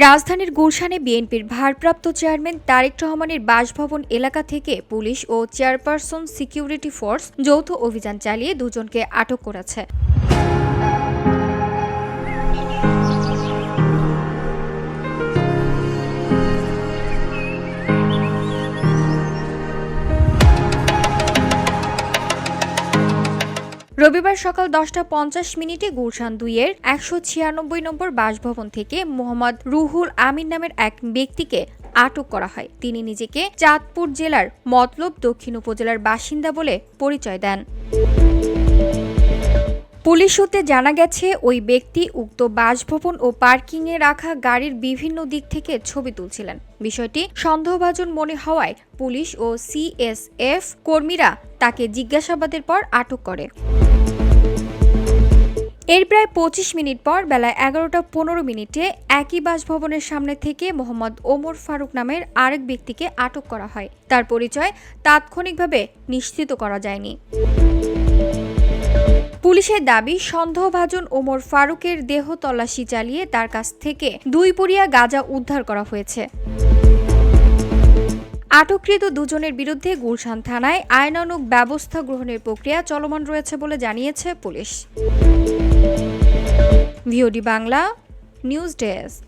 রাজধানীর গুলশানে বিএনপির ভারপ্রাপ্ত চেয়ারম্যান তারেক রহমানের বাসভবন এলাকা থেকে পুলিশ ও চেয়ারপারসন সিকিউরিটি ফোর্স যৌথ অভিযান চালিয়ে দুজনকে আটক করেছে। রবিবার সকাল 10টা 50 গুলশান 2-এর 196 নম্বর বাসভবন থেকে মোহাম্মদ রুহুল আমিন নামের এক ব্যক্তিকে আটক করা হয়। তিনি নিজেকে চাঁদপুর জেলার মতলব দক্ষিণ উপজেলার বাসিন্দা বলে পরিচয় দেন। পুলিশ সূত্রে জানা গেছে, ওই ব্যক্তি উক্ত বাসভবন ও পার্কিংয়ে রাখা গাড়ির বিভিন্ন দিক থেকে ছবি তুলছিলেন। বিষয়টি সন্দেহভাজন মনে হওয়ায় পুলিশ ও সিএসএফ কর্মীরা তাকে জিজ্ঞাসাবাদের পর আটক করে। এর প্রায় 25 মিনিট পর বেলা 11টা 15 একই বাসভবনের সামনে থেকে মোহাম্মদ ওমর ফারুক নামের আরেক ব্যক্তিকে আটক করা হয়। তার পরিচয় তাৎক্ষণিকভাবে নিশ্চিত করা যায়নি। পুলিশের দাবি, সন্দেহভাজন ওমর ফারুকের দেহ তল্লাশি চালিয়ে তার কাছ থেকে 2 পুড়িয়া গাঁজা উদ্ধার করা হয়েছে। আটককৃত দুজনের বিরুদ্ধে গুলশান থানায় আইনানুগ ব্যবস্থা গ্রহণের প্রক্রিয়া চলমান রয়েছে বলে জানিয়েছে police. VOD Bangla news desk.